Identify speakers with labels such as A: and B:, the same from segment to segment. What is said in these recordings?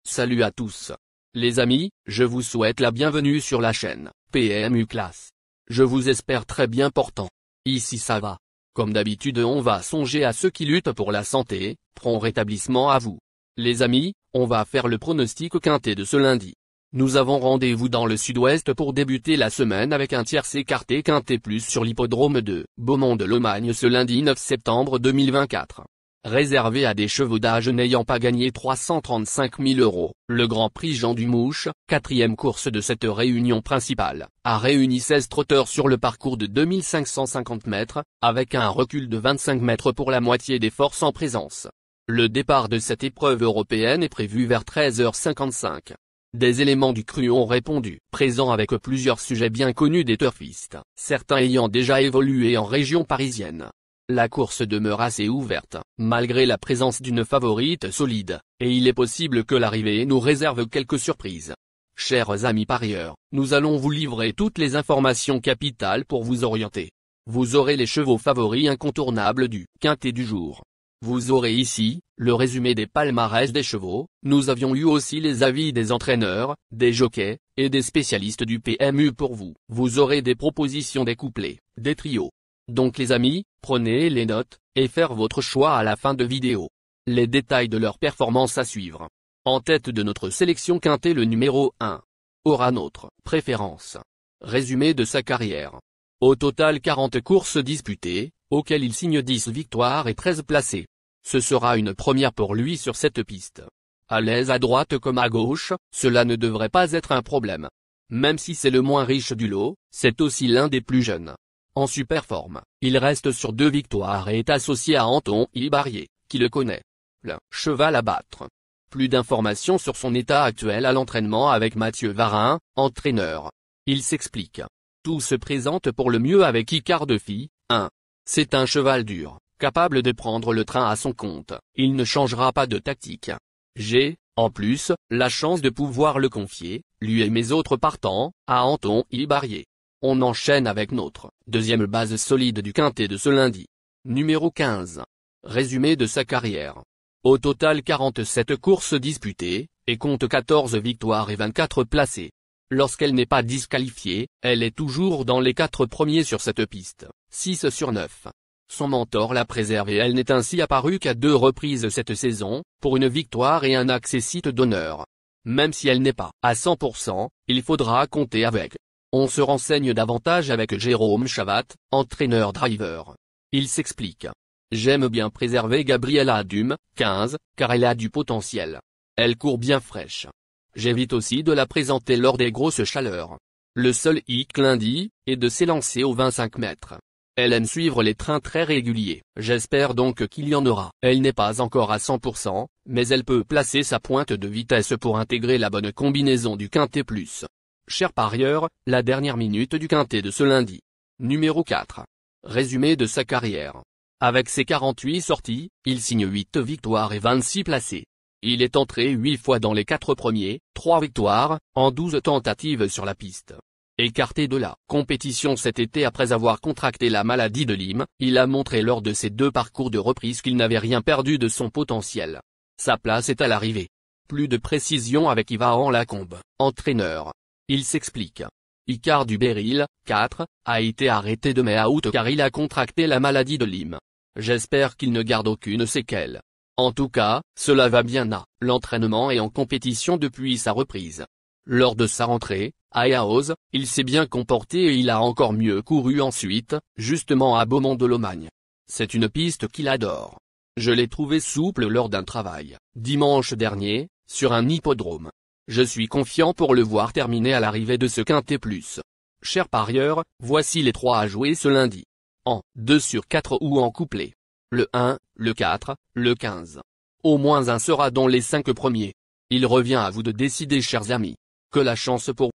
A: Salut à tous. Les amis, je vous souhaite la bienvenue sur la chaîne PMU Classe. Je vous espère très bien portant. Ici ça va. Comme d'habitude on va songer à ceux qui luttent pour la santé, prompt rétablissement à vous. Les amis, on va faire le pronostic quintet de ce lundi. Nous avons rendez-vous dans le sud-ouest pour débuter la semaine avec un tiercé écarté quintet plus sur l'hippodrome de Beaumont-de-Lomagne ce lundi 9 septembre 2024. Réservé à des chevaux d'âge n'ayant pas gagné 335 000 €, le Grand Prix Jean Dumouche, quatrième course de cette réunion principale, a réuni 16 trotteurs sur le parcours de 2550 mètres, avec un recul de 25 mètres pour la moitié des forces en présence. Le départ de cette épreuve européenne est prévu vers 13h55. Des éléments du cru ont répondu, présents avec plusieurs sujets bien connus des turfistes, certains ayant déjà évolué en région parisienne. La course demeure assez ouverte, malgré la présence d'une favorite solide, et il est possible que l'arrivée nous réserve quelques surprises. Chers amis parieurs, nous allons vous livrer toutes les informations capitales pour vous orienter. Vous aurez les chevaux favoris incontournables du quintet du jour. Vous aurez ici, le résumé des palmarès des chevaux. Nous avions eu aussi les avis des entraîneurs, des jockeys, et des spécialistes du PMU pour vous. Vous aurez des propositions des couplets, des trios. Donc les amis, prenez les notes, et faire votre choix à la fin de vidéo. Les détails de leur performance à suivre. En tête de notre sélection quintet le numéro 1. Aura notre préférence. Résumé de sa carrière. Au total 40 courses disputées, auxquelles il signe 10 victoires et 13 placés. Ce sera une première pour lui sur cette piste. À l'aise à droite comme à gauche, cela ne devrait pas être un problème. Même si c'est le moins riche du lot, c'est aussi l'un des plus jeunes. En super forme, il reste sur 2 victoires et est associé à Anton Ibarrier, qui le connaît. Le cheval à battre. Plus d'informations sur son état actuel à l'entraînement avec Mathieu Varin, entraîneur. Il s'explique. Tout se présente pour le mieux avec Icare de Fille. 1. C'est un cheval dur, capable de prendre le train à son compte. Il ne changera pas de tactique. J'ai, en plus, la chance de pouvoir le confier, lui et mes autres partants, à Anton Ibarrier. On enchaîne avec notre deuxième base solide du quintet de ce lundi. Numéro 15. Résumé de sa carrière. Au total 47 courses disputées, et compte 14 victoires et 24 placés. Lorsqu'elle n'est pas disqualifiée, elle est toujours dans les 4 premiers sur cette piste, 6 sur 9. Son mentor la préserve et elle n'est ainsi apparue qu'à 2 reprises cette saison, pour une victoire et un accessite d'honneur. Même si elle n'est pas à 100%, il faudra compter avec. On se renseigne davantage avec Jérôme Chavat, entraîneur-driver. Il s'explique. J'aime bien préserver Gabriella Dume, 15, car elle a du potentiel. Elle court bien fraîche. J'évite aussi de la présenter lors des grosses chaleurs. Le seul hic lundi, est de s'élancer aux 25 mètres. Elle aime suivre les trains très réguliers. J'espère donc qu'il y en aura. Elle n'est pas encore à 100%, mais elle peut placer sa pointe de vitesse pour intégrer la bonne combinaison du quintet plus. Chers parieurs, la dernière minute du quintet de ce lundi. Numéro 4. Résumé de sa carrière. Avec ses 48 sorties, il signe 8 victoires et 26 placés. Il est entré 8 fois dans les 4 premiers, 3 victoires, en 12 tentatives sur la piste. Écarté de la compétition cet été après avoir contracté la maladie de Lyme, il a montré lors de ses 2 parcours de reprise qu'il n'avait rien perdu de son potentiel. Sa place est à l'arrivée. Plus de précision avec Yvan Lacombe, entraîneur. Il s'explique. Icare du Béryl, 4, a été arrêté de mai à août car il a contracté la maladie de Lyme. J'espère qu'il ne garde aucune séquelle. En tout cas, cela va bien à l'entraînement et en compétition depuis sa reprise. Lors de sa rentrée, à Yaoz, il s'est bien comporté et il a encore mieux couru ensuite, justement à Beaumont-de-Lomagne. C'est une piste qu'il adore. Je l'ai trouvé souple lors d'un travail, dimanche dernier, sur un hippodrome. Je suis confiant pour le voir terminer à l'arrivée de ce quintet plus. Chers parieurs, voici les 3 à jouer ce lundi. En 2 sur 4 ou en couplet. Le 1, le 4, le 15. Au moins un sera dans les 5 premiers. Il revient à vous de décider chers amis. Que la chance pour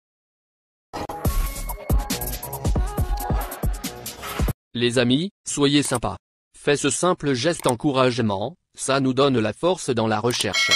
A: les amis, soyez sympas. Faites ce simple geste encouragement, ça nous donne la force dans la recherche.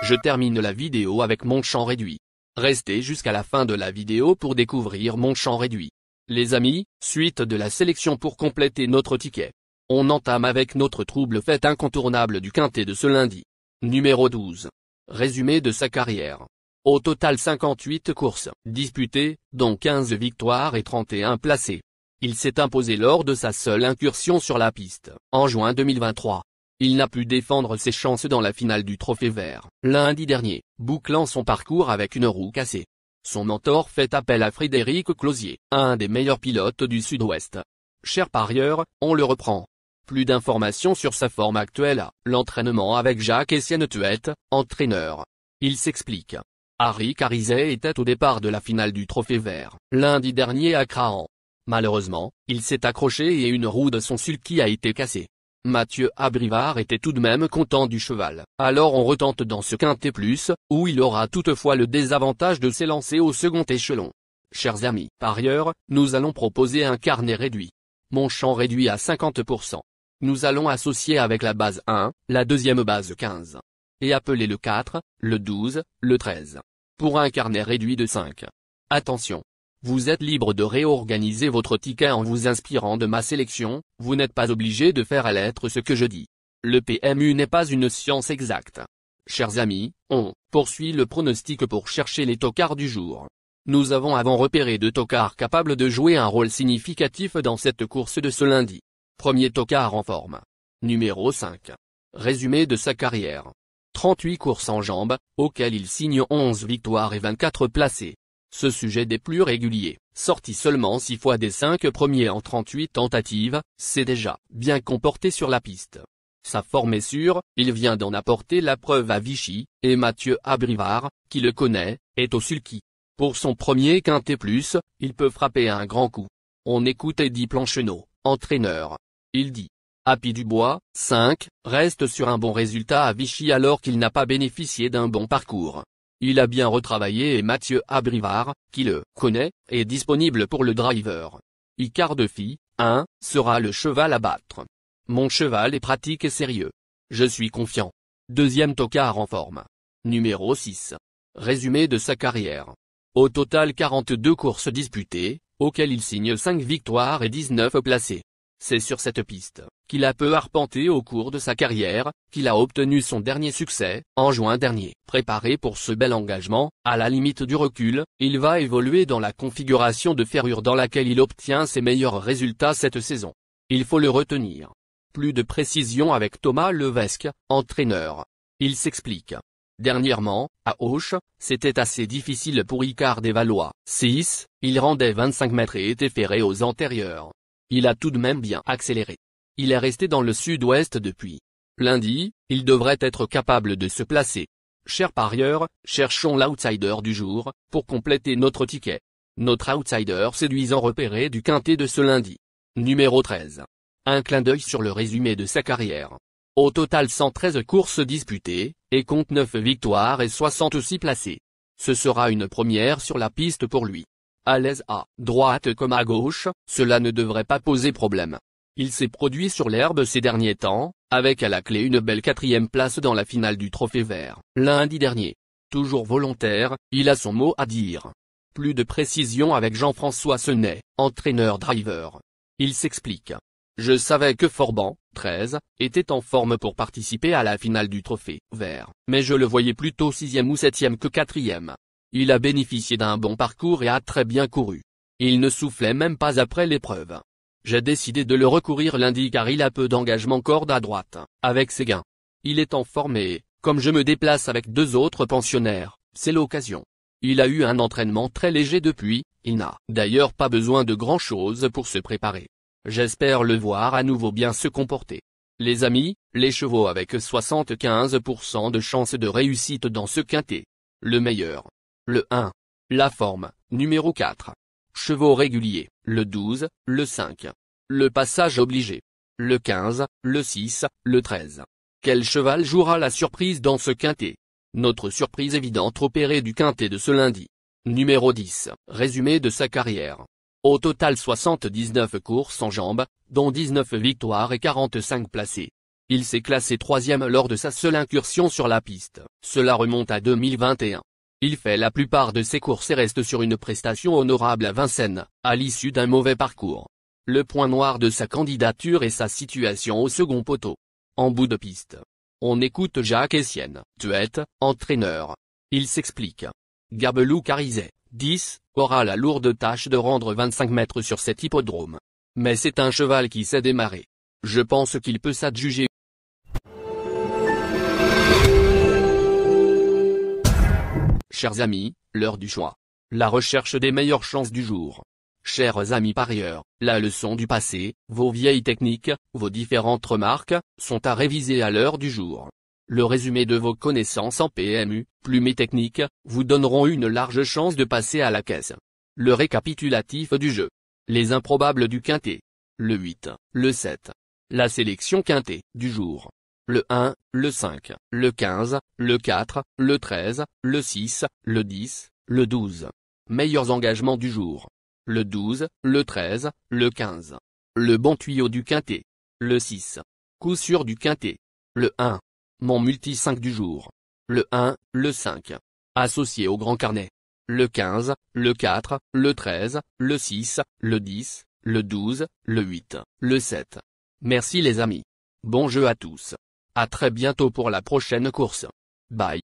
A: Je termine la vidéo avec mon champ réduit. Restez jusqu'à la fin de la vidéo pour découvrir mon champ réduit. Les amis, suite de la sélection pour compléter notre ticket. On entame avec notre trouble fête incontournable du quintet de ce lundi. Numéro 12. Résumé de sa carrière. Au total 58 courses disputées, dont 15 victoires et 31 placés. Il s'est imposé lors de sa seule incursion sur la piste, en juin 2023. Il n'a pu défendre ses chances dans la finale du Trophée Vert, lundi dernier, bouclant son parcours avec une roue cassée. Son mentor fait appel à Frédéric Closier, un des meilleurs pilotes du Sud-Ouest. Cher parieur, on le reprend. Plus d'informations sur sa forme actuelle, l'entraînement avec Jacques-Estienne Tuette, entraîneur. Il s'explique. Harry Carizet était au départ de la finale du Trophée Vert, lundi dernier à Crahan. Malheureusement, il s'est accroché et une roue de son sulky a été cassée. Mathieu Abrivard était tout de même content du cheval. Alors on retente dans ce quintet plus, où il aura toutefois le désavantage de s'élancer au second échelon. Chers amis parieurs, nous allons proposer un carnet réduit. Mon champ réduit à 50%. Nous allons associer avec la base 1, la deuxième base 15. Et appeler le 4, le 12, le 13. Pour un carnet réduit de 5. Attention! Vous êtes libre de réorganiser votre ticket en vous inspirant de ma sélection, vous n'êtes pas obligé de faire à l'être ce que je dis. Le PMU n'est pas une science exacte. Chers amis, on poursuit le pronostic pour chercher les tocards du jour. Nous avons avant repéré 2 tocards capables de jouer un rôle significatif dans cette course de ce lundi. Premier tocard en forme. Numéro 5. Résumé de sa carrière. 38 courses en jambes, auxquelles il signe 11 victoires et 24 placés. Ce sujet des plus réguliers, sorti seulement 6 fois des 5 premiers en 38 tentatives, s'est déjà bien comporté sur la piste. Sa forme est sûre, il vient d'en apporter la preuve à Vichy, et Mathieu Abrivard, qui le connaît, est au sulky. Pour son premier quintet plus, il peut frapper un grand coup. On écoute Eddy Plancheneau, entraîneur. Il dit. Happy Dubois, 5, reste sur un bon résultat à Vichy alors qu'il n'a pas bénéficié d'un bon parcours. Il a bien retravaillé et Mathieu Abrivard, qui le connaît, est disponible pour le driver. Icare de Fille, 1, sera le cheval à battre. Mon cheval est pratique et sérieux. Je suis confiant. Deuxième tocard en forme. Numéro 6. Résumé de sa carrière. Au total 42 courses disputées, auxquelles il signe 5 victoires et 19 placés. C'est sur cette piste, qu'il a peu arpenté au cours de sa carrière, qu'il a obtenu son dernier succès, en juin dernier. Préparé pour ce bel engagement, à la limite du recul, il va évoluer dans la configuration de ferrure dans laquelle il obtient ses meilleurs résultats cette saison. Il faut le retenir. Plus de précision avec Thomas Levesque, entraîneur. Il s'explique. Dernièrement, à Auch, c'était assez difficile pour Icare des Valois. 6, il rendait 25 mètres et était ferré aux antérieurs. Il a tout de même bien accéléré. Il est resté dans le sud-ouest depuis. Lundi, il devrait être capable de se placer. Chers parieurs, cherchons l'outsider du jour, pour compléter notre ticket. Notre outsider séduisant repéré du quintet de ce lundi. Numéro 13. Un clin d'œil sur le résumé de sa carrière. Au total 113 courses disputées, et compte 9 victoires et 66 placés. Ce sera une première sur la piste pour lui. À l'aise à droite comme à gauche, cela ne devrait pas poser problème. Il s'est produit sur l'herbe ces derniers temps, avec à la clé une belle 4e place dans la finale du Trophée Vert, lundi dernier. Toujours volontaire, il a son mot à dire. Plus de précision avec Jean-François Senet, entraîneur-driver. Il s'explique. Je savais que Forban, 13, était en forme pour participer à la finale du Trophée Vert, mais je le voyais plutôt 6e ou 7e que 4e. Il a bénéficié d'un bon parcours et a très bien couru. Il ne soufflait même pas après l'épreuve. J'ai décidé de le recourir lundi car il a peu d'engagement corde à droite, avec ses gains. Il est en forme et, comme je me déplace avec 2 autres pensionnaires, c'est l'occasion. Il a eu un entraînement très léger depuis, il n'a d'ailleurs pas besoin de grand-chose pour se préparer. J'espère le voir à nouveau bien se comporter. Les amis, les chevaux avec 75% de chance de réussite dans ce quintet. Le meilleur. Le 1. La forme, numéro 4. Chevaux réguliers, le 12, le 5. Le passage obligé. Le 15, le 6, le 13. Quel cheval jouera la surprise dans ce quintet? Notre surprise évidente opérée du quintet de ce lundi. Numéro 10. Résumé de sa carrière. Au total 79 courses en jambes, dont 19 victoires et 45 placés. Il s'est classé 3e lors de sa seule incursion sur la piste. Cela remonte à 2021. Il fait la plupart de ses courses et reste sur une prestation honorable à Vincennes, à l'issue d'un mauvais parcours. Le point noir de sa candidature est sa situation au second poteau. En bout de piste. On écoute Jacques Essienne, Tuette, entraîneur. Il s'explique. Gabelou Carizet, 10, aura la lourde tâche de rendre 25 mètres sur cet hippodrome. Mais c'est un cheval qui sait démarrer. Je pense qu'il peut s'adjuger. Chers amis, l'heure du choix. La recherche des meilleures chances du jour. Chers amis parieurs, la leçon du passé, vos vieilles techniques, vos différentes remarques, sont à réviser à l'heure du jour. Le résumé de vos connaissances en PMU, plumes et techniques, vous donneront une large chance de passer à la caisse. Le récapitulatif du jeu. Les improbables du quintet. Le 8, le 7. La sélection quintet, du jour. Le 1, le 5, le 15, le 4, le 13, le 6, le 10, le 12. Meilleurs engagements du jour. Le 12, le 13, le 15. Le bon tuyau du quintet. Le 6. Coup sûr du quintet. Le 1. Mon multi 5 du jour. Le 1, le 5. Associé au grand carnet. Le 15, le 4, le 13, le 6, le 10, le 12, le 8, le 7. Merci les amis. Bon jeu à tous. À très bientôt pour la prochaine course. Bye.